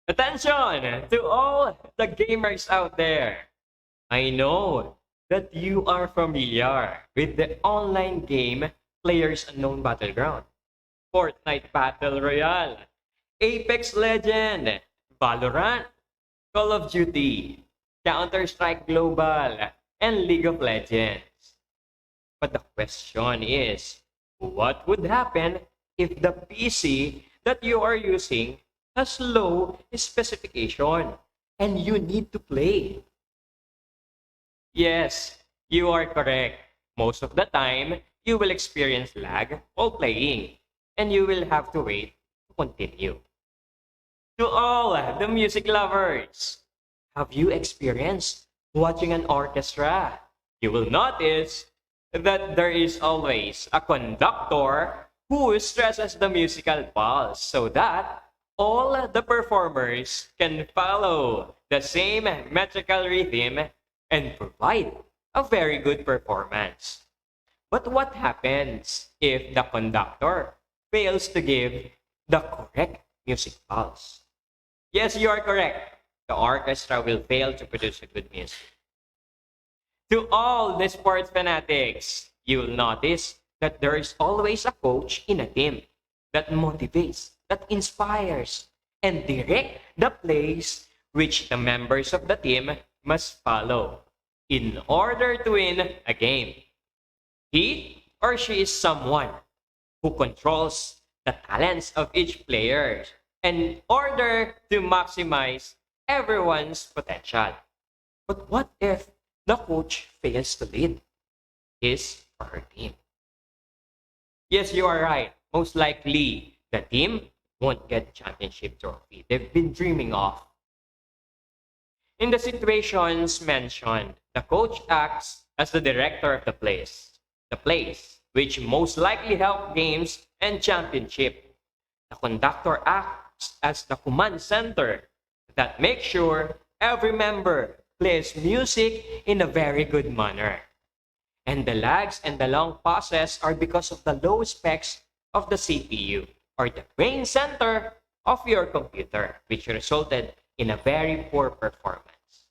Attention to all the gamers out there. I know that you are familiar with the online game Players Unknown Battleground, Fortnite Battle Royale, Apex Legend, Valorant, Call of Duty, Counter-Strike Global, and League of Legends. But the question is, what would happen if the PC that you are using has low specification and you need to play? Yes, you are correct. Most of the time, you will experience lag while playing, and you will have to wait to continue. To all the music lovers, have you experienced watching an orchestra? You will notice that there is always a conductor who stresses the musical pulse so that all the performers can follow the same metrical rhythm and provide a very good performance. But what happens if the conductor fails to give the correct music pulse? Yes, you are correct. The orchestra will fail to produce a good music. To all the sports fanatics, you will notice that there is always a coach in a team that motivates, that inspires, and direct the plays which the members of the team must follow in order to win a game. He or she is someone who controls the talents of each player in order to maximize everyone's potential. But what if the coach fails to lead his or her team? Yes, you are right. Most likely, the team won't get championship trophy they've been dreaming of. In the situations mentioned, the coach acts as the director of the plays, which most likely help games and championship. The conductor acts as the command center that makes sure every member plays music in a very good manner. And the lags and the long pauses are because of the low specs of the CPU or the brain center of your computer, which resulted in a very poor performance.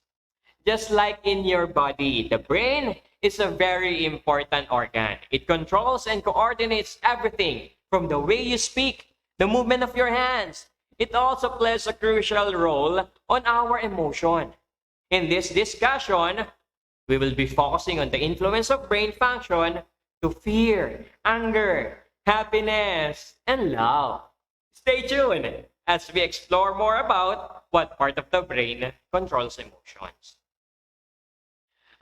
Just like in your body, the brain is a very important organ. It controls and coordinates everything from the way you speak, the movement of your hands. It also plays a crucial role on our emotion. In this discussion, we will be focusing on the influence of brain function to fear, anger, happiness, and love. Stay tuned as we explore more about what part of the brain controls emotions.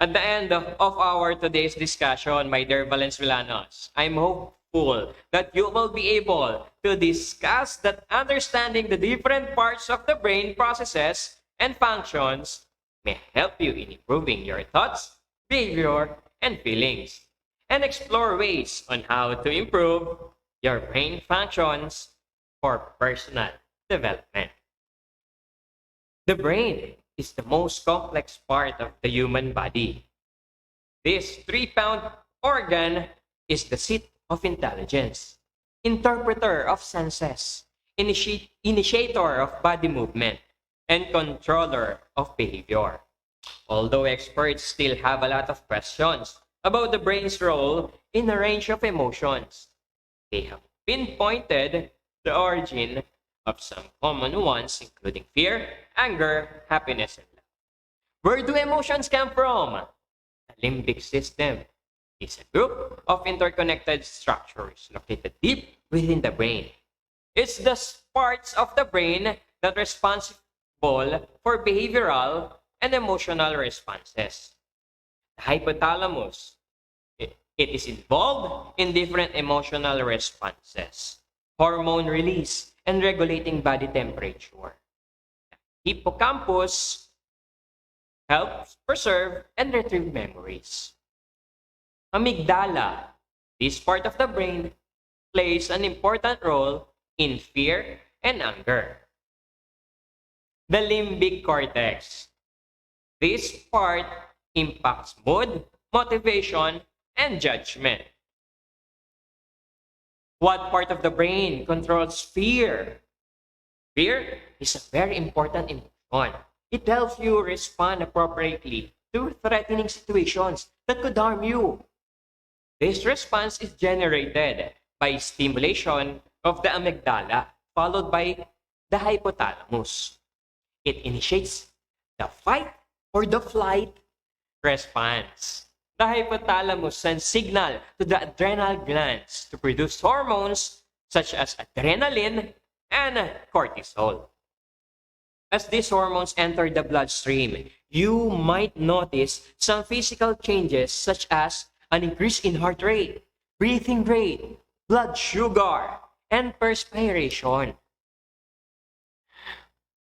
At the end of our today's discussion, my dear Valenzuelanos, I'm hopeful that you will be able to discuss that understanding the different parts of the brain processes and functions may help you in improving your thoughts, behavior, and feelings, and explore ways on how to improve your brain functions for personal development. The brain is the most complex part of the human body. This 3-pound organ is the seat of intelligence, interpreter of senses, initiator of body movement, and controller of behavior. Although experts still have a lot of questions about the brain's role in a range of emotions, they have pinpointed the origin of some common ones, including fear, anger, happiness, and love. Where do emotions come from? The limbic system is a group of interconnected structures located deep within the brain. It's the parts of the brain that are responsible for behavioral and emotional responses. The hypothalamus, it is involved in different emotional responses, hormone release, and regulating body temperature. Hippocampus helps preserve and retrieve memories. Amygdala, this part of the brain, plays an important role in fear and anger. The limbic cortex, this part impacts mood, motivation, and judgment. What part of the brain controls fear? Fear is a very important emotion. It helps you respond appropriately to threatening situations that could harm you. This response is generated by stimulation of the amygdala, followed by the hypothalamus. It initiates the fight or the flight response. The hypothalamus sends signal to the adrenal glands to produce hormones such as adrenaline and cortisol. As these hormones enter the bloodstream, you might notice some physical changes such as an increase in heart rate, breathing rate, blood sugar, and perspiration.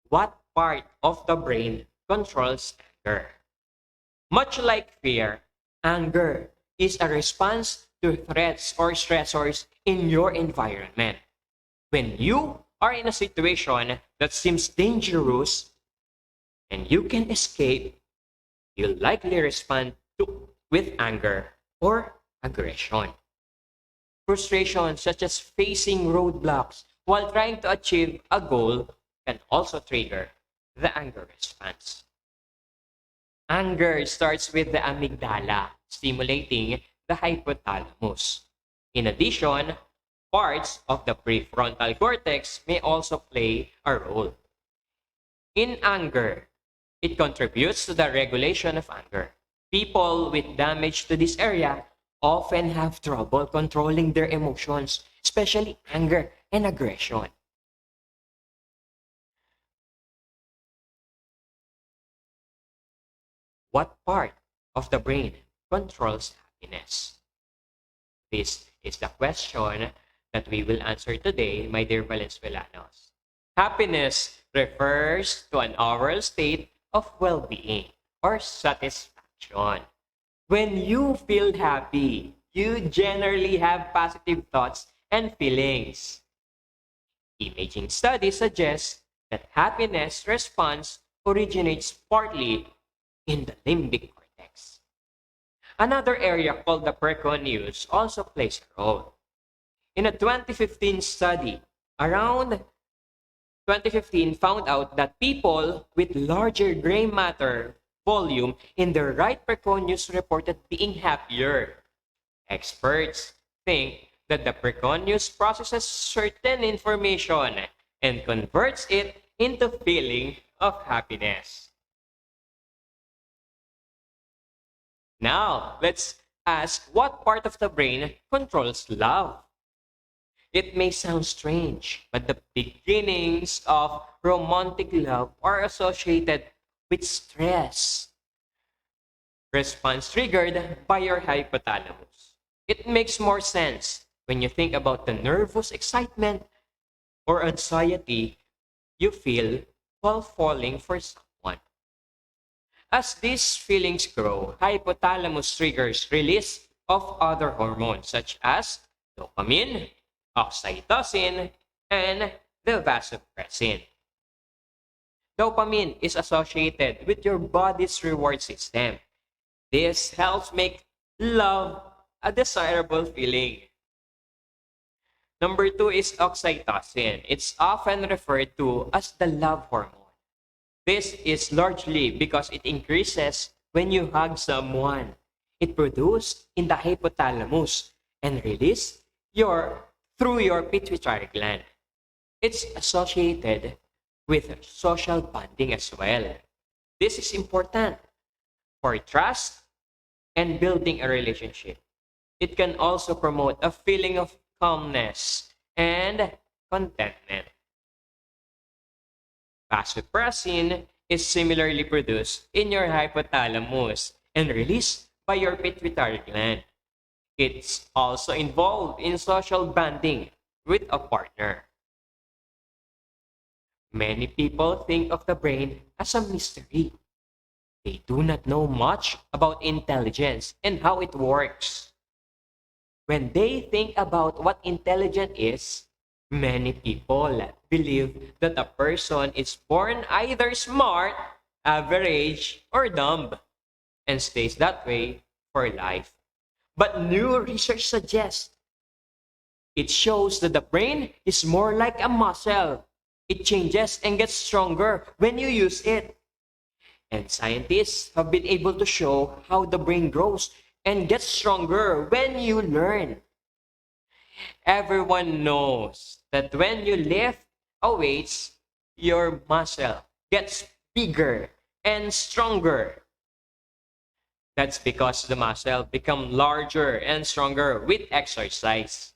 What part of the brain controls anger? Much like fear, anger is a response to threats or stressors in your environment. When you are in a situation that seems dangerous and you can escape, you likely respond with anger or aggression. Frustration, such as facing roadblocks while trying to achieve a goal, can also trigger the anger response. Anger starts with the amygdala, stimulating the hypothalamus. In addition, parts of the prefrontal cortex may also play a role. In anger, it contributes to the regulation of anger. People with damage to this area often have trouble controlling their emotions, especially anger and aggression. What part of the brain controls happiness? This is the question that we will answer today, my dear Valenzuelanos. Happiness refers to an overall state of well-being or satisfaction. When you feel happy, you generally have positive thoughts and feelings. Imaging studies suggest that happiness response originates partly in the limbic cortex. Another area called the precuneus also plays a role. In a 2015 study, around 2015 found out that people with larger gray matter volume in their right precuneus reported being happier. Experts think that the precuneus processes certain information and converts it into feeling of happiness. Now, let's ask what part of the brain controls love? It may sound strange, but the beginnings of romantic love are associated with stress. Response triggered by your hypothalamus. It makes more sense when you think about the nervous excitement or anxiety you feel while falling for someone. As these feelings grow, hypothalamus triggers release of other hormones such as dopamine, oxytocin, and the vasopressin. Dopamine is associated with your body's reward system. This helps make love a desirable feeling. Number two is oxytocin. It's often referred to as the love hormone. This is largely because it increases when you hug someone. It produced in the hypothalamus and released through your pituitary gland. It's associated with social bonding as well. This is important for trust and building a relationship. It can also promote a feeling of calmness and contentment. Vasopressin is similarly produced in your hypothalamus and released by your pituitary gland. It's also involved in social bonding with a partner. Many people think of the brain as a mystery. They do not know much about intelligence and how it works. When they think about what intelligence is, many people believe that a person is born either smart, average, or dumb, and stays that way for life. But new research suggests it shows that the brain is more like a muscle. It changes and gets stronger when you use it. And scientists have been able to show how the brain grows and gets stronger when you learn. Everyone knows that when you lift a weight, your muscle gets bigger and stronger. That's because the muscle become larger and stronger with exercise.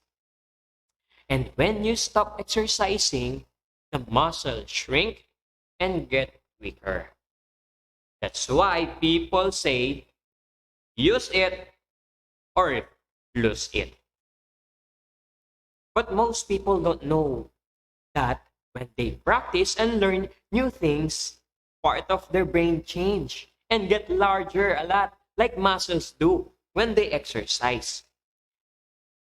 And when you stop exercising, the muscle shrink and get weaker. That's why people say, use it or lose it. But most people don't know that when they practice and learn new things, part of their brain change and get larger a lot, like muscles do when they exercise.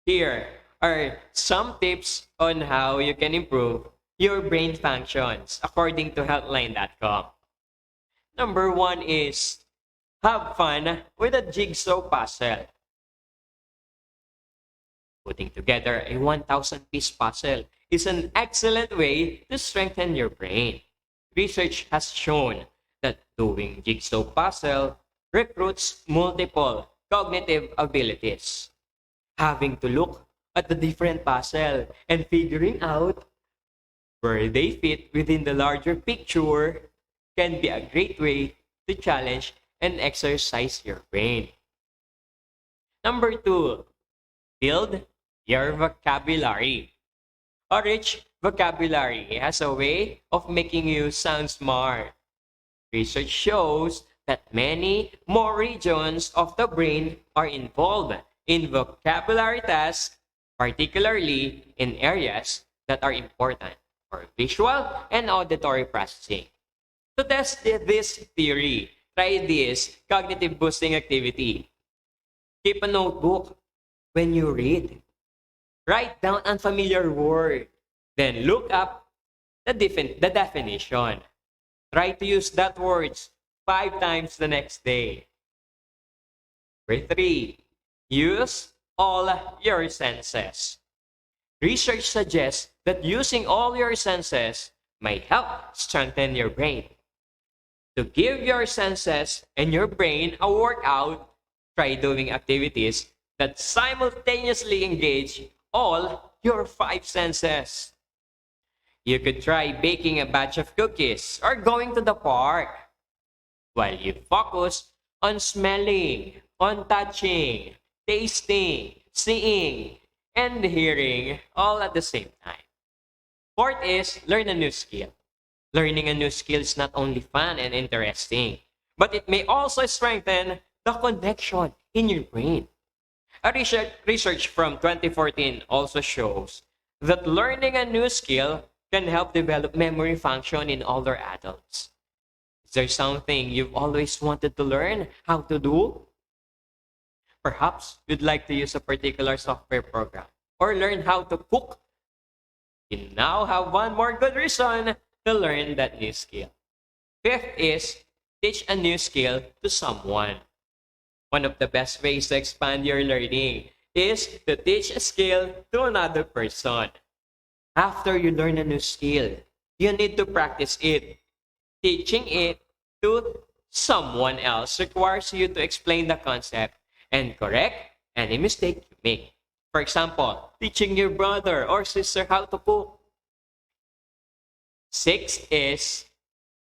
Here are some tips on how you can improve your brain functions according to healthline.com. Number one is have fun with a jigsaw puzzle. Putting together a 1,000-piece puzzle is an excellent way to strengthen your brain. Research has shown that doing jigsaw puzzle recruits multiple cognitive abilities. Having to look at the different puzzle and figuring out where they fit within the larger picture can be a great way to challenge and exercise your brain. Number two, build your vocabulary. A rich vocabulary has a way of making you sound smart. Research shows that many more regions of the brain are involved in vocabulary tasks, particularly in areas that are important for visual and auditory processing. To test this theory, try this cognitive boosting activity. Keep a notebook when you read. Write down unfamiliar word, then look up the definition. Try to use that words 5 times the next day. Number 3, use all your senses. Research suggests that using all your senses might help strengthen your brain. To give your senses and your brain a workout, try doing activities that simultaneously engage all your 5 senses. You could try baking a batch of cookies or going to the park while you focus on smelling, on touching, tasting, seeing, and hearing all at the same time. Fourth is learn a new skill. Learning a new skill is not only fun and interesting, but it may also strengthen the connection in your brain. A research from 2014 also shows that learning a new skill can help develop memory function in older adults. Is there something you've always wanted to learn how to do? Perhaps you'd like to use a particular software program or learn how to cook. You now have one more good reason to learn that new skill. Fifth is teach a new skill to someone. One of the best ways to expand your learning is to teach a skill to another person. After you learn a new skill, you need to practice it. Teaching it to someone else requires you to explain the concept and correct any mistake you make. For example, teaching your brother or sister how to cook. Sixth is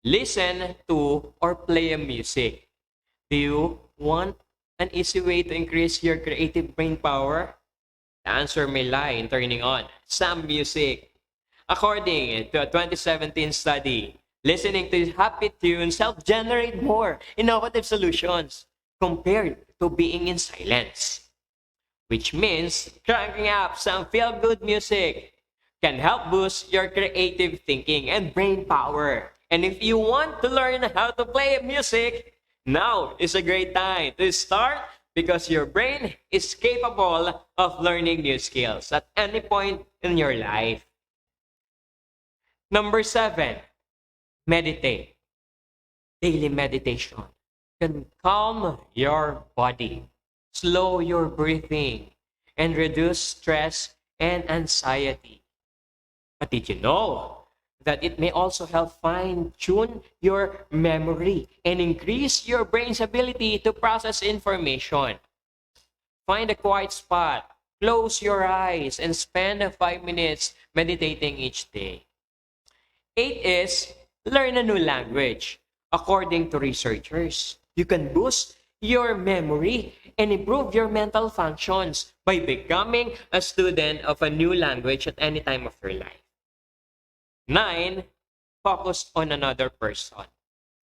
listen to or play a music. Do you want an easy way to increase your creative brain power? The answer may lie in turning on some music. According to a 2017 study, listening to happy tunes help generate more innovative solutions compared to being in silence. Which means cranking up some feel-good music can help boost your creative thinking and brain power. And if you want to learn how to play music, now is a great time to start because your brain is capable of learning new skills at any point in your life. Number 7, meditate. Daily meditation can calm your body, slow your breathing, and reduce stress and anxiety. But did you know that it may also help fine-tune your memory and increase your brain's ability to process information. Find a quiet spot, close your eyes, and spend 5 minutes meditating each day. 8 is learn a new language. According to researchers, you can boost your memory and improve your mental functions by becoming a student of a new language at any time of your life. 9, focus on another person.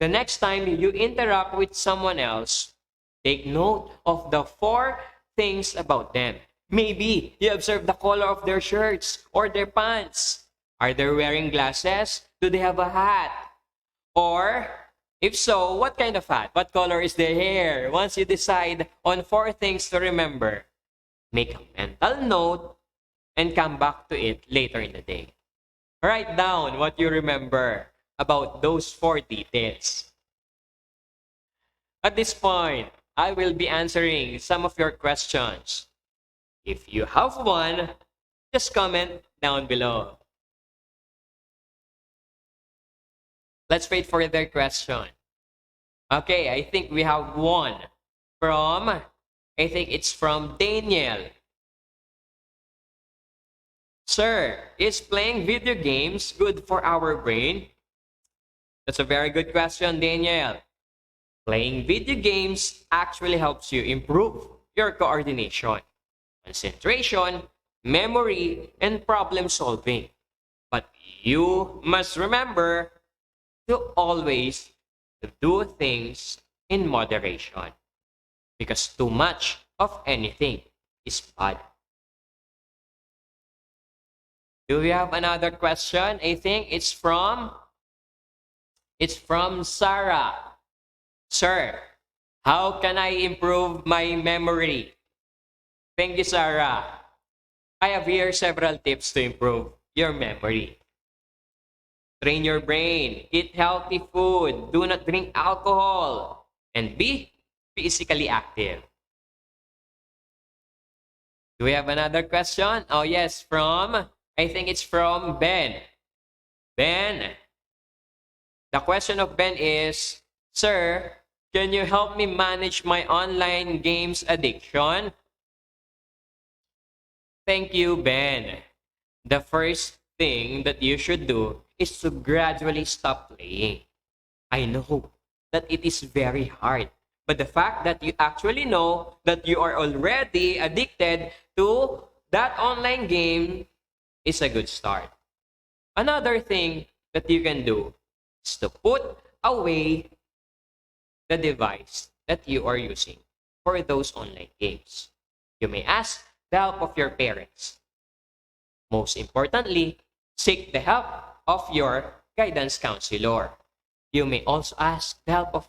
The next time you interact with someone else, take note of the 4 things about them. Maybe you observe the color of their shirts or their pants. Are they wearing glasses? Do they have a hat? Or, if so, what kind of hat? What color is their hair? Once you decide on 4 things to remember, make a mental note and come back to it later in the day. Write down what you remember about those 4 details. At this point, I will be answering some of your questions. If you have one, just comment down below. Let's wait for their question. Okay, I think we have one I think it's from Daniel. Sir, is playing video games good for our brain? That's a very good question, Daniel. Playing video games actually helps you improve your coordination, concentration, memory, and problem solving. But you must remember to always do things in moderation, because too much of anything is bad. Do we have another question? I think it's from Sarah. Sir, how can I improve my memory? Thank you, Sarah. I have here several tips to improve your memory. Train your brain, eat healthy food, do not drink alcohol, and be physically active. Do we have another question? Oh yes, I think it's from Ben. Ben, the question of Ben is, Sir, can you help me manage my online games addiction? Thank you, Ben. The first thing that you should do is to gradually stop playing. I know that it is very hard, but the fact that you actually know that you are already addicted to that online game is a good start. Another thing that you can do is to put away the device that you are using for those online games. You may ask the help of your parents. Most importantly, seek the help of your guidance counselor. You may also ask the help of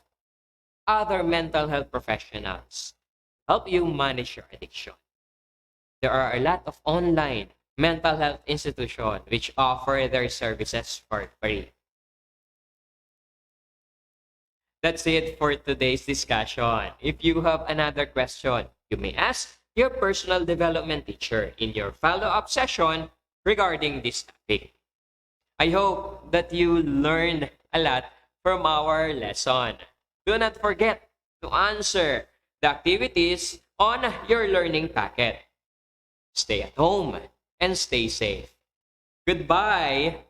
other mental health professionals to help you manage your addiction. There are a lot of online mental health institutions which offer their services for free. That's it for today's discussion. If you have another question, you may ask your personal development teacher in your follow-up session regarding this topic. I hope that you learned a lot from our lesson. Do not forget to answer the activities on your learning packet. Stay at home and stay safe. Goodbye.